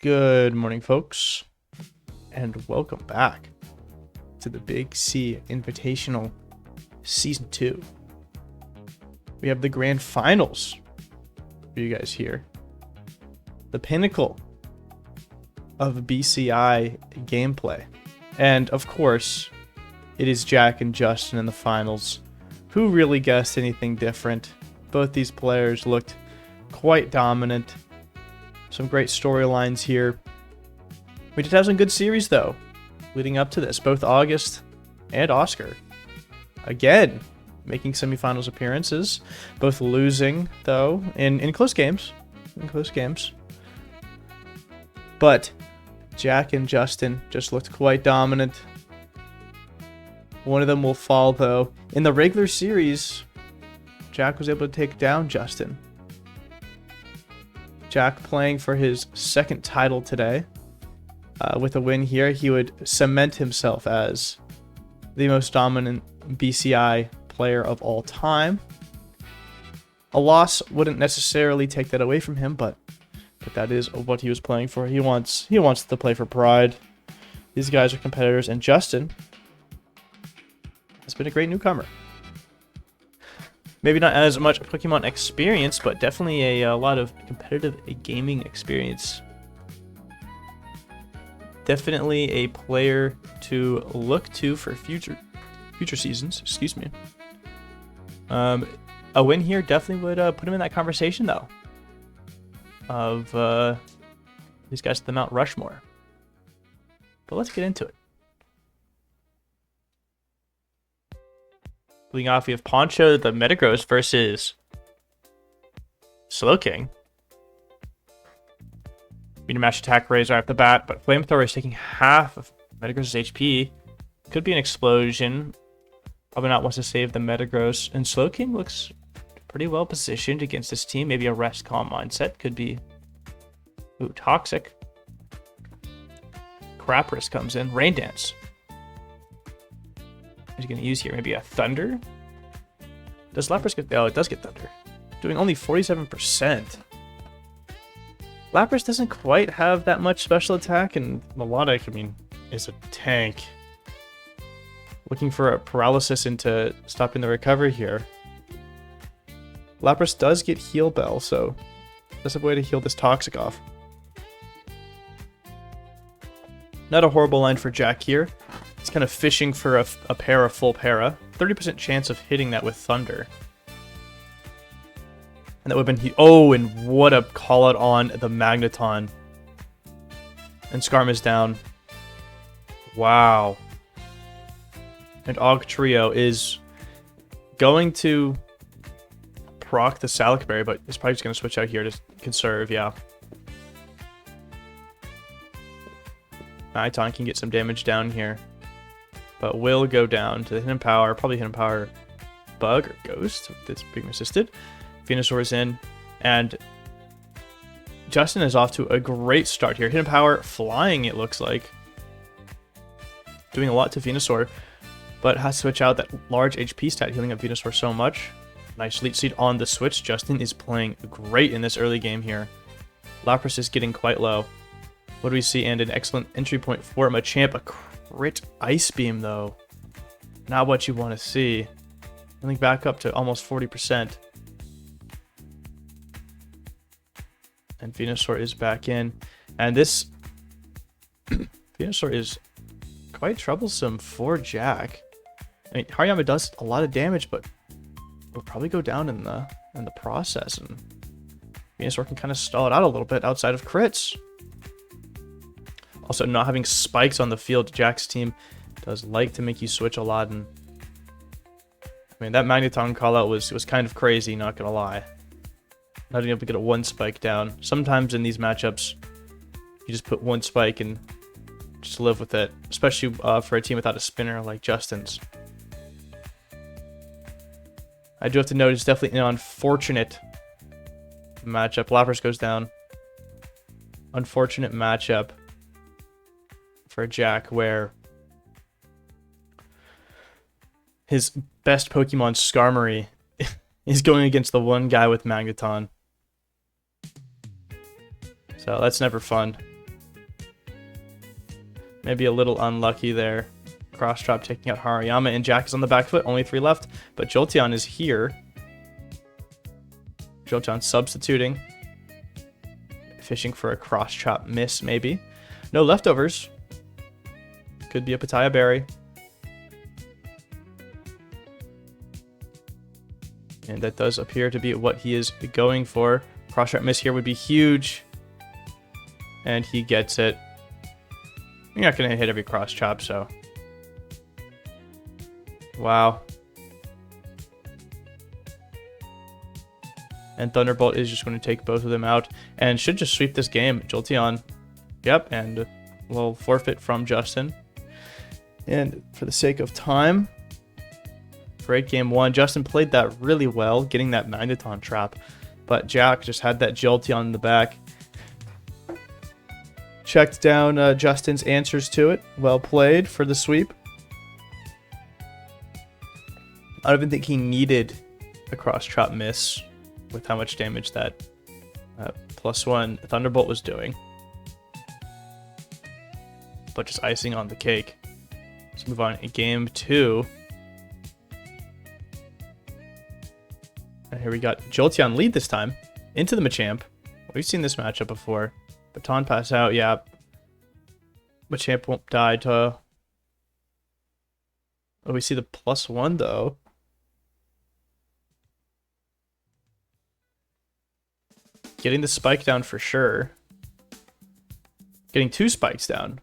Good morning, folks, and welcome back to the Big C Invitational Season 2. We have the grand finals for you guys here. The pinnacle of BCI gameplay. And, of course, it is Jack and Justin in the finals. Who really guessed anything different? Both these players looked quite dominant. Some great storylines here. We did have some good series, though, leading up to this. Both August and Oscar, again, making semifinals appearances. Both losing, though, in close games. But Jack and Justin just looked quite dominant. One of them will fall, though. In the regular series, Jack was able to take down Justin. Jack playing for his second title today. With a win here, he would cement himself as the most dominant BCI player of all time. A loss wouldn't necessarily take that away from him, but that is what he was playing for. He wants to play for pride. These guys are competitors, and Justin has been a great newcomer. Maybe not as much Pokemon experience, but definitely a lot of competitive gaming experience. Definitely a player to look to for future seasons. Excuse me. A win here definitely would put him in that conversation, though, of these guys at the Mount Rushmore. But let's get into it. Leading off, we have Poncho the Metagross versus Slowking. Medium Mash attack raise right off the bat, but Flamethrower is taking half of Metagross' HP. Could be an explosion. Probably not wants to save the Metagross. And Slowking looks pretty well positioned against this team. Maybe a rest calm mindset. Could be Toxic. Crapris comes in. Rain Dance. What is he going to use here? Maybe a Thunder? Does Lapras get... Oh, it does get Thunder. Doing only 47%. Lapras doesn't quite have that much special attack, and Melodic, I mean, is a tank. Looking for a paralysis into stopping the recovery here. Lapras does get Heal Bell, so that's a way to heal this Toxic off. Not a horrible line for Jack here. He's kind of fishing for a para, full para. 30% chance of hitting that with Thunder. And that would have been... Oh, and what a call out on the Magneton. And Skarmo's down. Wow. And Ogtrio is going to proc the Salac Berry, but it's probably just going to switch out here to conserve, yeah. Magneton can get some damage down here, but will go down to the Hidden Power, probably Hidden Power Bug or Ghost that's being resisted. Venusaur is in, and Justin is off to a great start here. Hidden Power flying, it looks like. Doing a lot to Venusaur, but has to switch out that large HP stat, healing up Venusaur so much. Nice lead seed on the switch. Justin is playing great in this early game here. Lapras is getting quite low. What do we see? And an excellent entry point for Machamp. A crit Ice Beam, though. Not what you want to see. I think back up to almost 40%. And Venusaur is back in. And this Venusaur is quite troublesome for Jack. I mean, Hariyama does a lot of damage, but will probably go down in the process. And Venusaur can kind of stall it out a little bit outside of crits. Also, not having spikes on the field, Jack's team does like to make you switch a lot. And I mean, that Magneton callout was kind of crazy, not gonna lie. Not being able to get a one spike down. Sometimes in these matchups, you just put one spike and just live with it, especially for a team without a spinner like Justin's. I do have to note it's definitely an unfortunate matchup. Lapras goes down. Unfortunate matchup for Jack, where his best Pokemon, Skarmory, is going against the one guy with Magneton. So that's never fun. Maybe a little unlucky there. Cross trap taking out Hariyama, and Jack is on the back foot. Only 3 left, but Jolteon is here. Jolteon substituting. Fishing for a cross trap miss, maybe. No leftovers. Could be a Pitaya Berry. And that does appear to be what he is going for. Cross trap miss here would be huge. And he gets it. You're not going to hit every cross chop, so. Wow. And Thunderbolt is just going to take both of them out. And should just sweep this game. Jolteon. Yep, and we'll forfeit from Justin. And for the sake of time, great game 1. Justin played that really well, getting that Magneton trap. But Jack just had that Jolteon in the back. Checked down Justin's answers to it. Well played for the sweep. I don't even think he needed a cross trap miss with how much damage that +1 Thunderbolt was doing. But just icing on the cake. Let's move on to game 2. And here we got Jolteon lead this time into the Machamp. We've seen this matchup before. Baton pass out, yeah. Machamp won't die to... Oh, we see the +1 though. Getting the spike down for sure. Getting 2 spikes down.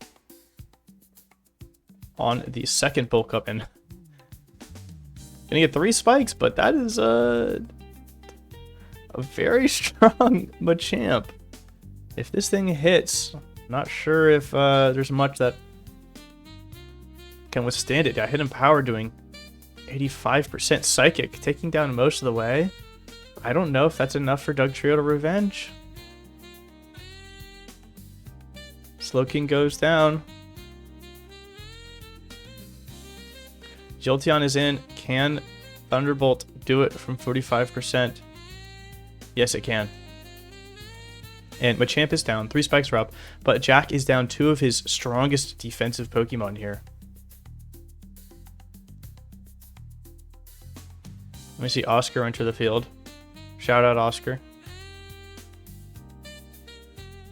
On the second bulk up, and gonna get 3 spikes, but that is a very strong Machamp. If this thing hits, not sure if there's much that can withstand it. Yeah, Hidden Power doing 85% Psychic, taking down most of the way. I don't know if that's enough for Dugtrio to revenge. Slowking goes down. Jolteon is in. Can Thunderbolt do it from 45%? Yes, it can. And Machamp is down. 3 spikes are up. But Jack is down 2 of his strongest defensive Pokemon here. Let me see Oscar enter the field. Shout out Oscar.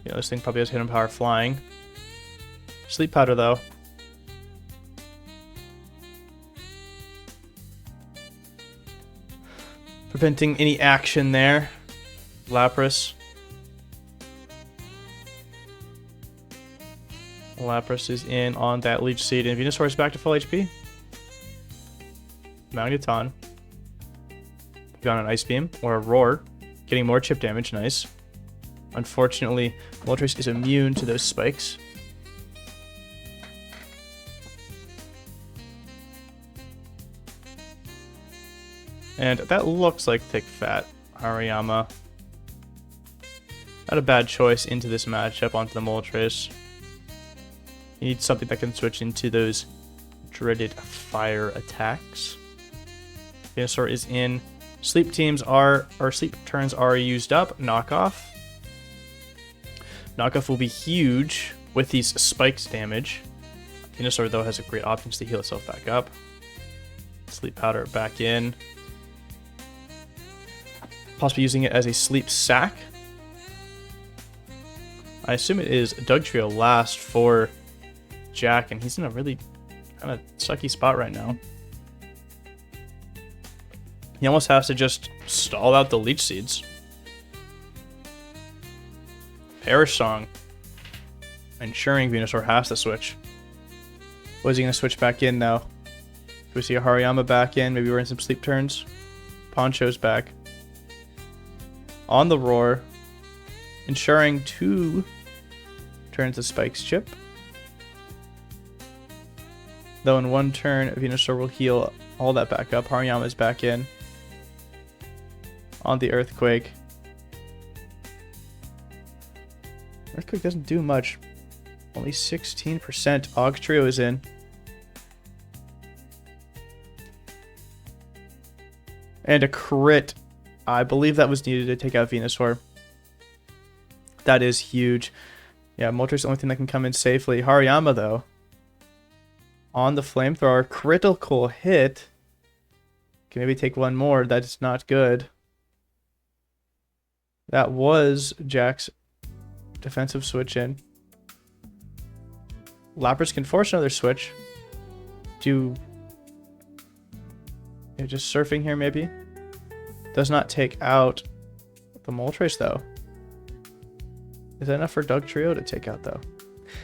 Yeah, this thing probably has Hidden Power flying. Sleep Powder though. Preventing any action there. Lapras. Lapras is in on that Leech Seed, and Venusaur is back to full HP. Magneton. Got an Ice Beam or a Roar. Getting more chip damage, nice. Unfortunately, Moltres is immune to those spikes. And that looks like Thick Fat Hariyama. Not a bad choice into this matchup onto the Moltres. You need something that can switch into those dreaded fire attacks. Venusaur is in. Sleep turns are used up. Knockoff. Knockoff will be huge with these spikes damage. Venusaur though has a great options to heal itself back up. Sleep Powder back in. Possibly using it as a sleep sack. I assume it is Dugtrio last for Jack, and he's in a really kind of sucky spot right now. He almost has to just stall out the Leech Seeds. Perish Song. Ensuring Venusaur has to switch. What is he going to switch back in now? Do we see a Hariyama back in? Maybe we're in some sleep turns. Poncho's back. On the Roar. Ensuring 2 turns of Spike's Chip. Though in 1 turn, Venusaur will heal all that back up. Hariyama's back in. On the Earthquake. Earthquake doesn't do much. Only 16%. Ogtrio is in. And a crit. I believe that was needed to take out Venusaur. That is huge. Yeah, Moltres is the only thing that can come in safely. Hariyama, though, on the flamethrower. Critical hit. Can maybe take one more. That is not good. That was Jack's defensive switch in. Lapras can force another switch. Just surfing here maybe. Does not take out the Moltres though. Is that enough for Dugtrio to take out though?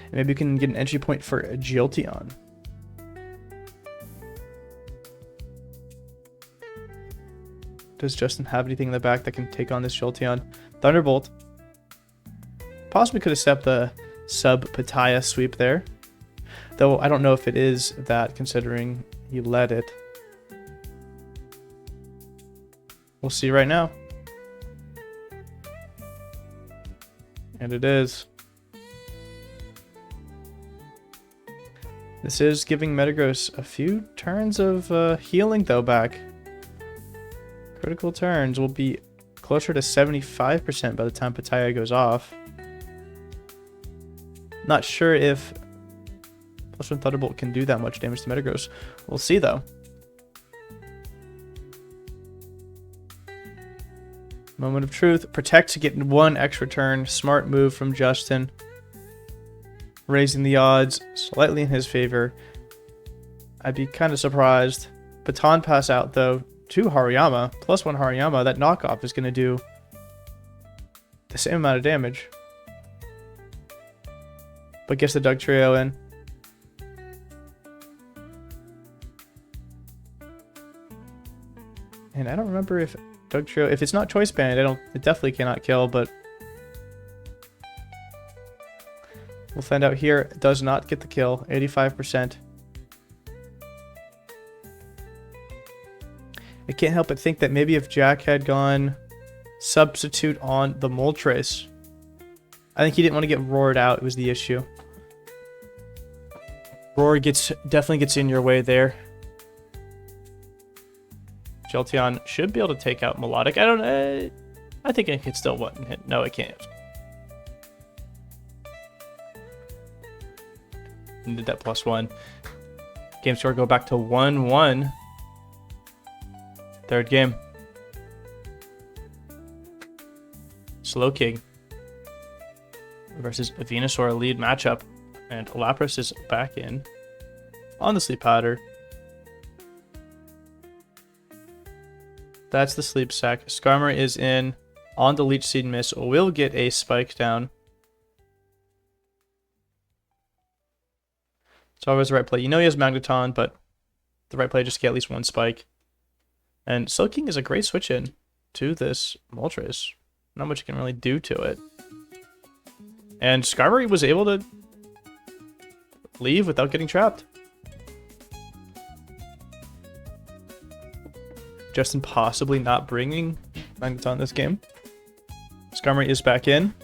And maybe we can get an entry point for a Jolteon. Does Justin have anything in the back that can take on this Jolteon? Thunderbolt. Possibly could have stepped the sub-Pataya sweep there. Though I don't know if it is that, considering he led it. We'll see right now. And it is. This is giving Metagross a few turns of healing though back. Critical turns will be closer to 75% by the time Pataya goes off. Not sure if +1 Thunderbolt can do that much damage to Metagross. We'll see though. Moment of truth. Protect to get one extra turn. Smart move from Justin. Raising the odds slightly in his favor. I'd be kind of surprised. Baton pass out though to Hariyama. +1 Hariyama. That knockoff is going to do the same amount of damage. But gets the Dugtrio in. And I don't remember if Dugtrio, if it's not Choice Band, it definitely cannot kill, but we'll find out here. It does not get the kill, 85%. I can't help but think that maybe if Jack had gone substitute on the Moltres, I think he didn't want to get roared out. It was the issue. Roar definitely gets in your way there. Jolteon should be able to take out Melodic. I don't know. I think it could still one hit. No, it can't. And did that +1. Game score go back to 1-1. Third game. Slowking versus Venusaur, lead matchup. And Lapras is back in on the Sleep Powder. That's the Sleep Sack. Skarmory is in on the Leech Seed Miss. Will get a spike down. It's always the right play. You know he has Magneton, but the right play just to get at least one spike. And Slowking is a great switch in to this Moltres. Not much you can really do to it. And Skarmory was able to leave without getting trapped. Justin possibly not bringing Magneton this game. Skarmory is back in.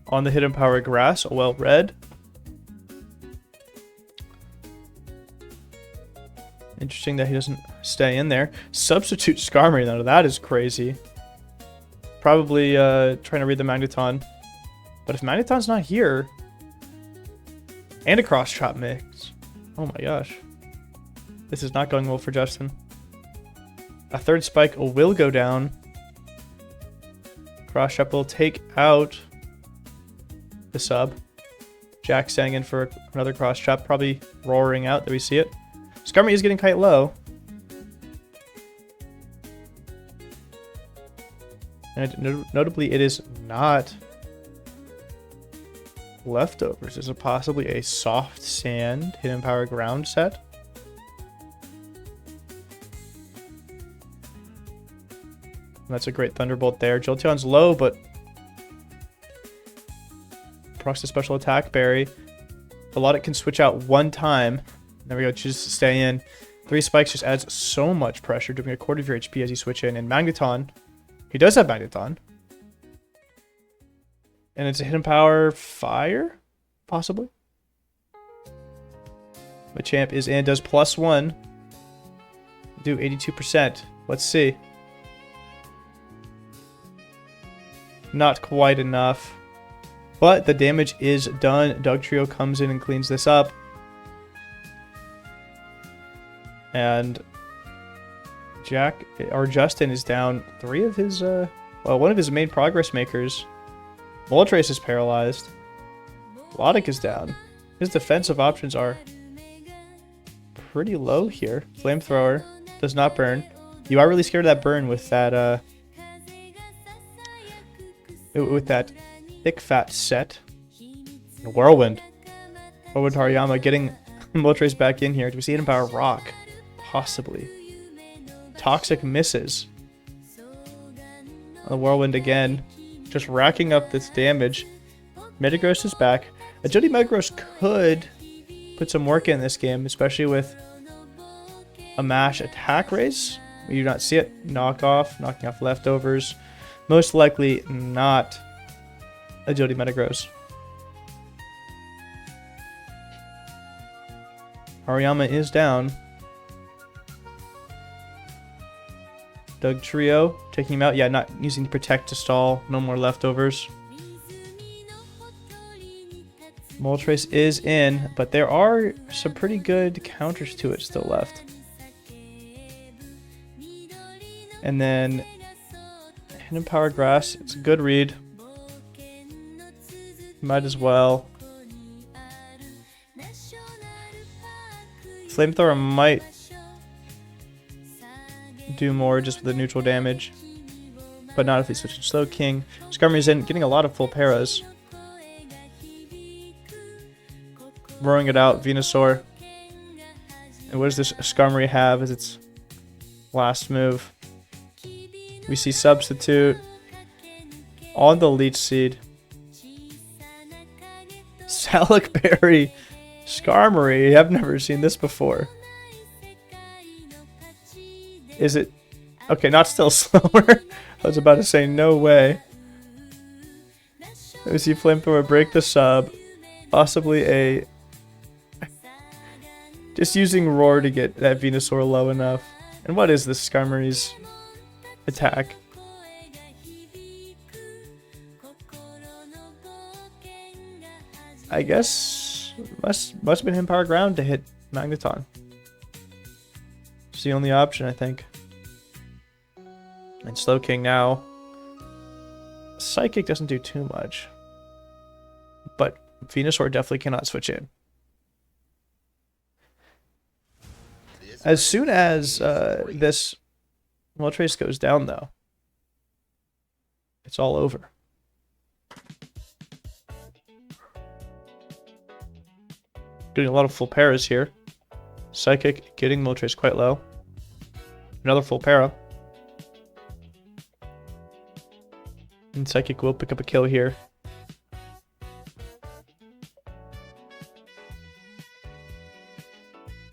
On the Hidden Power Grass, well read. Interesting that he doesn't stay in there. Substitute Skarmory, though. That is crazy. Probably trying to read the Magneton. But if Magneton's not here... And a Cross Chop mix. Oh my gosh. This is not going well for Justin. A third spike will go down. Cross Chop will take out the sub. Jack staying in for another Cross Chop. Probably roaring out. There we see it. Skarmory is getting quite low. And notably, it is not leftovers. Is it possibly a soft sand Hidden Power ground set? And that's a great Thunderbolt there. Jolteon's low, but procs to special attack berry. Melodic can switch out one time. There we go, chooses to stay in. 3 spikes just adds so much pressure, doing a quarter of your HP as you switch in. And Magneton, he does have Magneton. And it's a Hidden Power Fire, possibly. Machamp is in, does +1. Do 82%. Let's see. Not quite enough. But the damage is done. Dugtrio comes in and cleans this up. And Justin is down 3 of his, one of his main progress makers. Moltres is paralyzed. Lodic is down. His defensive options are pretty low here. Flamethrower does not burn. You are really scared of that burn with that, thick fat set. Whirlwind. Whirlwind Hariyama getting Moltres back in here. Do we see Hidden Power Rock? Possibly. Toxic misses. The Whirlwind again. Just racking up this damage. Metagross is back. Agility Metagross could put some work in this game, especially with a mash attack raise. We do not see it. Knocking off leftovers. Most likely not Agility Metagross. Hariyama is down. Dugtrio taking him out. Yeah, not using the Protect to stall. No more leftovers. Moltres is in, but there are some pretty good counters to it still left. And then Hidden Power Grass. It's a good read. Might as well. Flamethrower might do more just with the neutral damage, but not if he switches to Slowking. Skarmory's in, getting a lot of full paras. Roaring it out, Venusaur. And what does this Skarmory have as its last move? We see Substitute on the Leech Seed. Salac Berry Skarmory. I've never seen this before. Is it? Okay, not still slower. I was about to say, no way. Let me see Flamethrower break the sub. Possibly a... Just using Roar to get that Venusaur low enough. And what is this Skarmory's attack? I guess must have been him Power Ground to hit Magneton. It's the only option, I think. And Slowking now. Psychic doesn't do too much. But Venusaur definitely cannot switch in. As soon as this Moltres goes down, though, it's all over. Getting a lot of full paras here. Psychic getting Moltres quite low. Another full para. And Psychic will pick up a kill here.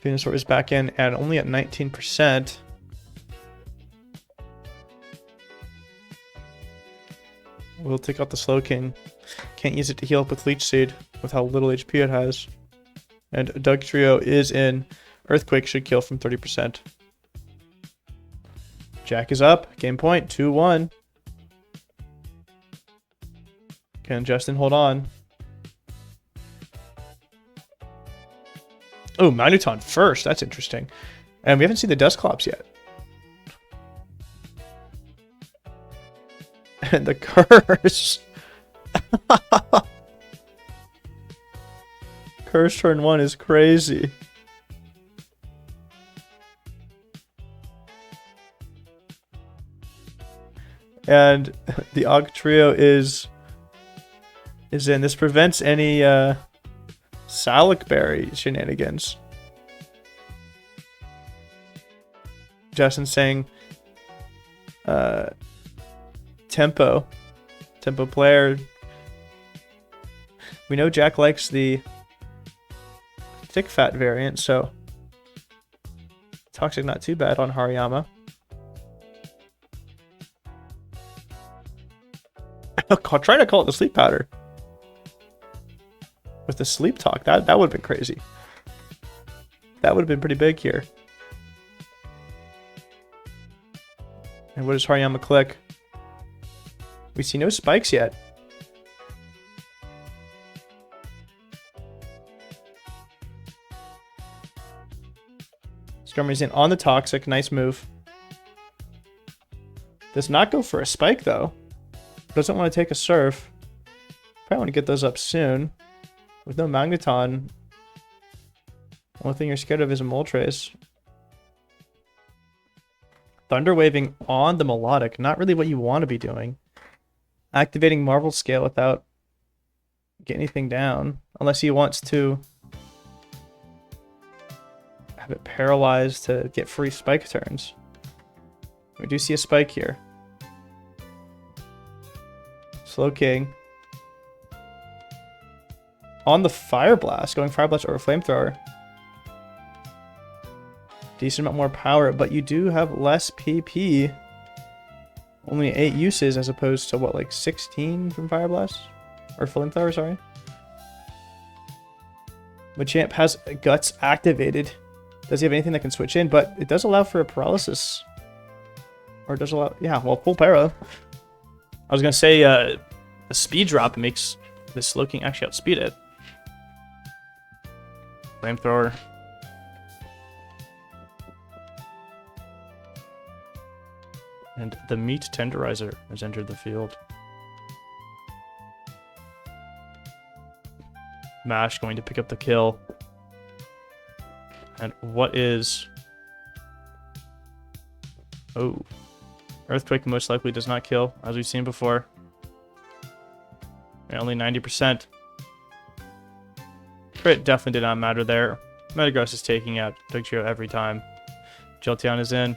Venusaur is back in and only at 19%. We'll take out the Slowking. Can't use it to heal up with Leech Seed with how little HP it has. And Dugtrio is in. Earthquake should kill from 30%. Jack is up. Game point. 2-1. Can Justin hold on? Oh, Magneton first. That's interesting. And we haven't seen the Dusclops yet. And the curse. Curse turn 1 is crazy. And the Ogtrio is in. This prevents any Salac Berry shenanigans. Justin saying tempo player. We know Jack likes the thick fat variant, so Toxic not too bad on Hariyama. Trying to call it the sleep powder with the sleep talk, that would have been crazy. That would have been pretty big here. And what does Hariyama click? We see no spikes yet. Skarmory's in on the Toxic. Nice move. Does not go for a Spike, though. Doesn't want to take a Surf. Probably want to get those up soon. With no Magneton, only thing you're scared of is a Moltres. Thunder Waving on the Melodic. Not really what you want to be doing. Activating Marvel Scale without getting anything down. Unless he wants to have it paralyzed to get free Spike turns. We do see a Spike here. Slow King. On the Fire Blast, going Fire Blast over Flamethrower. Decent amount more power, but you do have less PP. Only 8 uses as opposed to what, like 16 from Fire Blast? Or Flamethrower, sorry. Machamp has Guts activated. Does he have anything that can switch in? But it does allow for a Paralysis. Or does allow, yeah, well, full para. I was gonna say a speed drop makes this Slow King actually outspeed it. Flamethrower. And the Meat Tenderizer has entered the field. Mash going to pick up the kill. And what is... Oh. Earthquake most likely does not kill, as we've seen before. And only 90%. Crit definitely did not matter there. Metagross is taking out Dugtrio every time. Jolteon is in.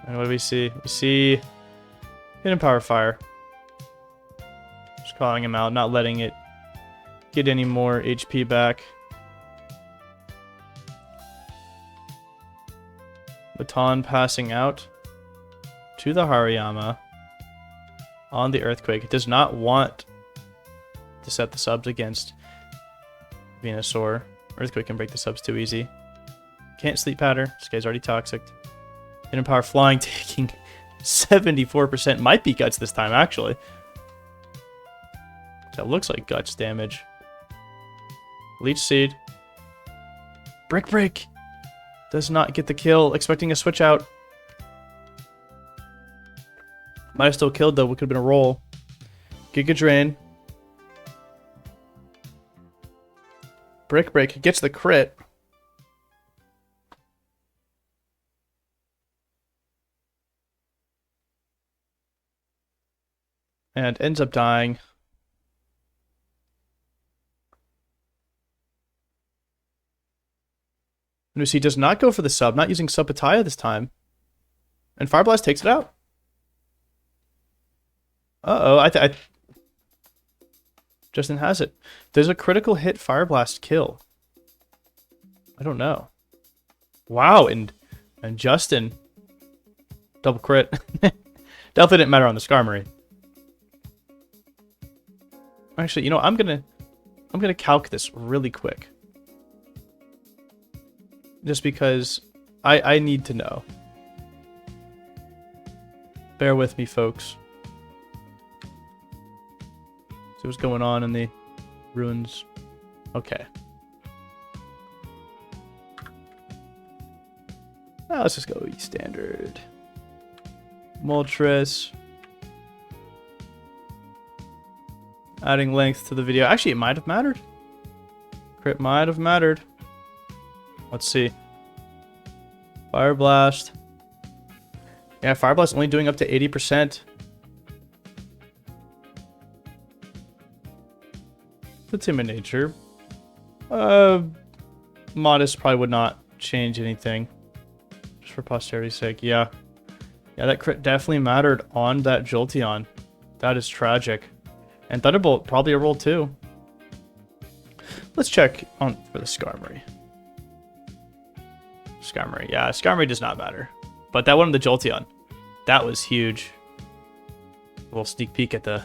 And what do we see? We see Hidden Power Fire. Just calling him out, not letting it get any more HP back. Baton passing out to the Hariyama on the Earthquake. It does not want to set the subs against Venusaur. Earthquake can break the subs too easy. Can't Sleep Powder. This guy's already toxic. Hidden Power Flying taking 74%. Might be Guts this time, actually. That looks like Guts damage. Leech Seed. Brick Break. Does not get the kill. Expecting a switch out. Might have still killed, though. It could have been a roll. Giga Drain. Brick Break gets the crit. And ends up dying. Notice he does not go for the sub, not using Subpataya this time. And Fire Blast takes it out. Uh-oh, Justin has it. Does a critical hit Fire Blast kill? I don't know. Wow, and Justin double crit. Definitely didn't matter on the Skarmory. Actually, you know, I'm gonna calc this really quick. Just because I need to know. Bear with me, folks. See what's going on in the ruins. Okay. Now let's just go standard. Moltres. Adding length to the video. Actually, it might have mattered. Crit might have mattered. Let's see. Fire Blast. Yeah, Fire Blast only doing up to 80%. The Timid Nature. Modest probably would not change anything. Just for posterity's sake, yeah. Yeah, that crit definitely mattered on that Jolteon. That is tragic. And Thunderbolt, probably a roll too. Let's check on for the Skarmory. Skarmory, yeah, Skarmory does not matter. But that one on the Jolteon, that was huge. A little sneak peek at the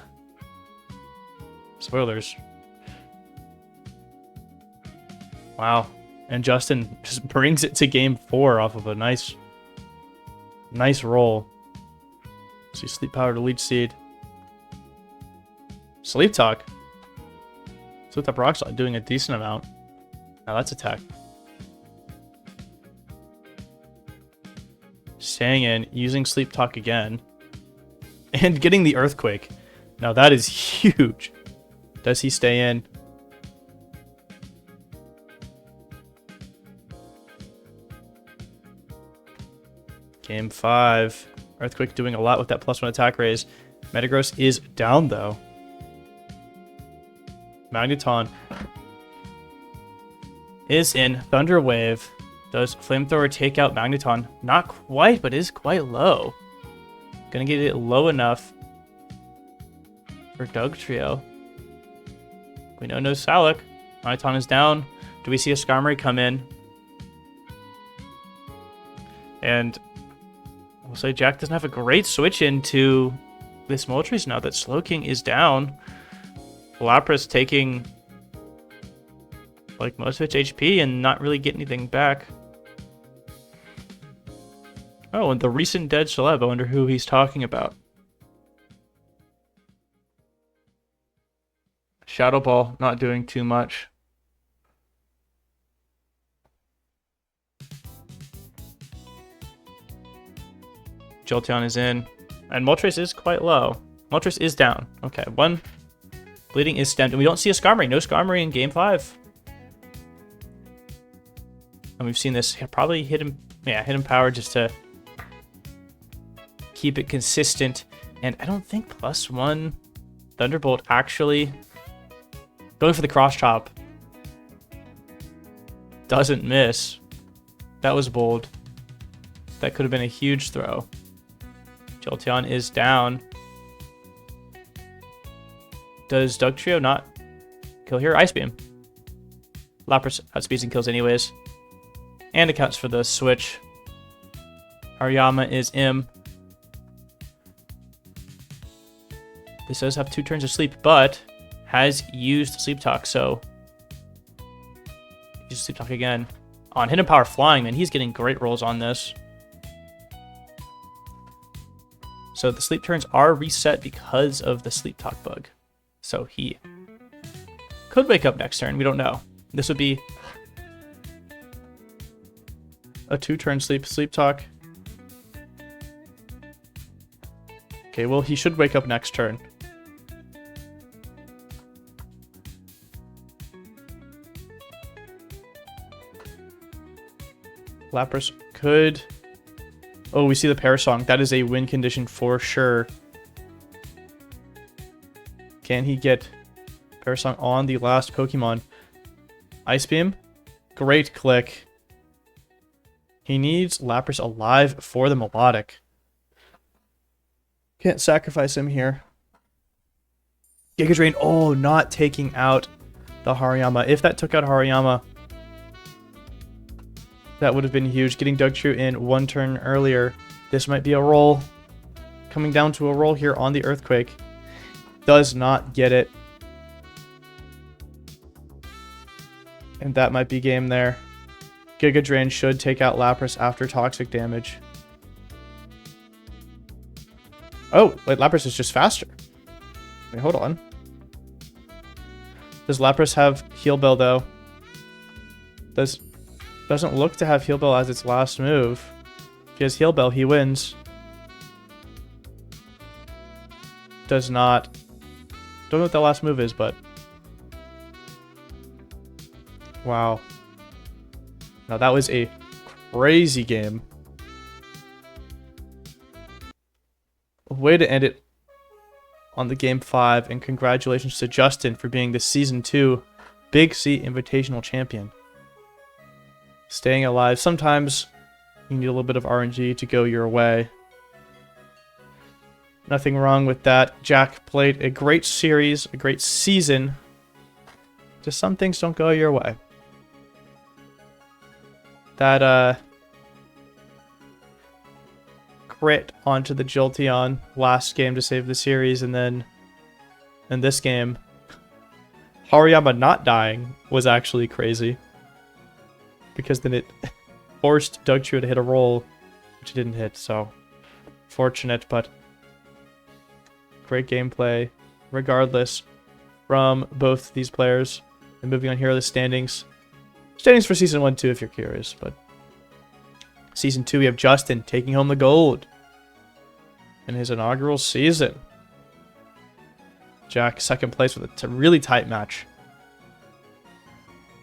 spoilers. Wow. And Justin just brings it to game 4 off of a nice roll. See, Sleep Powder to Leech Seed. Sleep Talk. Sleep Talk Rock Slide doing a decent amount. Now that's attack. staying in, using Sleep Talk again, and getting the Earthquake. Now that is huge. Does he stay in? Game 5. Earthquake doing a lot with that +1 attack raise. Metagross is down though. Magneton is in. Thunder Wave. Does Flamethrower take out Magneton? Not quite, but is quite low. Gonna get it low enough for Dugtrio. We know no Salak. Magneton is down. Do we see a Skarmory come in? And we'll say Jack doesn't have a great switch into this Moltres now that Slowking is down. Lapras taking like most of its HP and not really get anything back. Oh, and the recent dead celeb. I wonder who he's talking about. Shadow Ball not doing too much. Jolteon is in. And Moltres is quite low. Moltres is down. Okay, one bleeding is stemmed. And we don't see a Skarmory. No Skarmory in Game 5. And we've seen this probably hidden power just to keep it consistent. And I don't think +1 Thunderbolt actually going for the cross chop. Doesn't miss. That was bold. That could have been a huge throw. Jolteon is down. Does Dugtrio not kill here? Ice Beam. Lapras outspeeds and kills anyways. And accounts for the switch. Hariyama is M. This does have 2 turns of sleep, but has used Sleep Talk, so use Sleep Talk again. On Hidden Power Flying, man, he's getting great rolls on this. So the sleep turns are reset because of the Sleep Talk bug. So he could wake up next turn, we don't know. This would be a 2-turn sleep talk. Okay, well, he should wake up next turn. Lapras could... Oh, we see the Parasong. That is a win condition for sure. Can he get Parasong on the last Pokemon? Ice Beam. Great click. He needs Lapras alive for the Melodic. Can't sacrifice him here. Giga Drain. Oh, not taking out the Hariyama. If that took out Hariyama, that would have been huge. Getting Dugtrio in 1 turn earlier. This might be a roll. Coming down to a roll here on the Earthquake. Does not get it. And that might be game there. Giga Drain should take out Lapras after toxic damage. Oh, wait, Lapras is just faster. Wait, hold on. Does Lapras have Heal Bell, though? Doesn't look to have Heal Bell as its last move. If he has Heal Bell, he wins. Does not. Don't know what the last move is, but... Wow. Now that was a crazy game. Way to end it on the Game 5, and congratulations to Justin for being the Season 2 Big C Invitational Champion. Staying alive. Sometimes you need a little bit of RNG to go your way. Nothing wrong with that. Jack played a great series, a great season. Just some things don't go your way. That crit onto the Jolteon last game to save the series, and then in this game, Hariyama not dying was actually crazy. Because then it forced Dugtrio to hit a roll, which it didn't hit, so fortunate, but great gameplay regardless from both these players. And moving on, here are the standings. Standings for Season 1 too, if you're curious, but Season 2, we have Justin taking home the gold in his inaugural season. Jack, second place with a really tight match.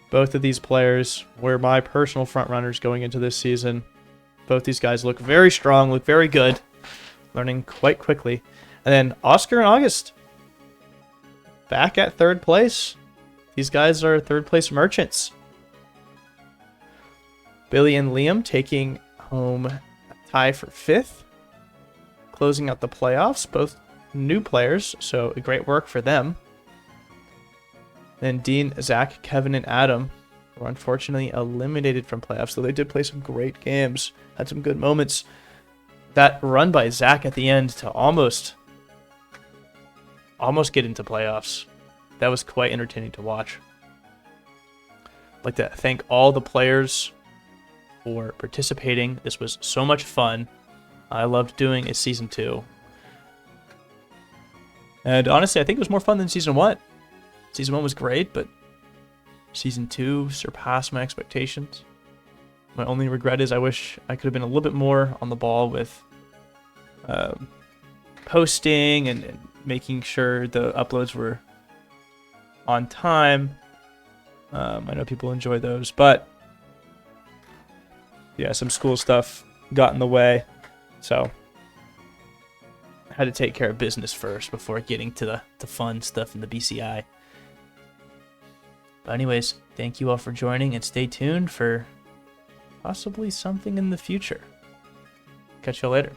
Both of these players were my personal front runners going into this season. Both these guys look very strong, look very good. Learning quite quickly. And then Oscar and August back at third place. These guys are third place merchants. Billy and Liam taking home a tie for fifth. Closing out the playoffs, both new players, so great work for them. Then Dean, Zach, Kevin, and Adam were unfortunately eliminated from playoffs, though they did play some great games, had some good moments. That run by Zach at the end to almost get into playoffs, that was quite entertaining to watch. I'd like to thank all the players for participating. This was so much fun. I loved doing a Season 2. And honestly, I think it was more fun than Season 1. Season 1 was great, but Season 2 surpassed my expectations. My only regret is I wish I could have been a little bit more on the ball with posting and making sure the uploads were on time. I know people enjoy those, but yeah, some school stuff got in the way. So I had to take care of business first before getting to the fun stuff in the BCI. But anyways, thank you all for joining, and stay tuned for possibly something in the future. Catch you all later.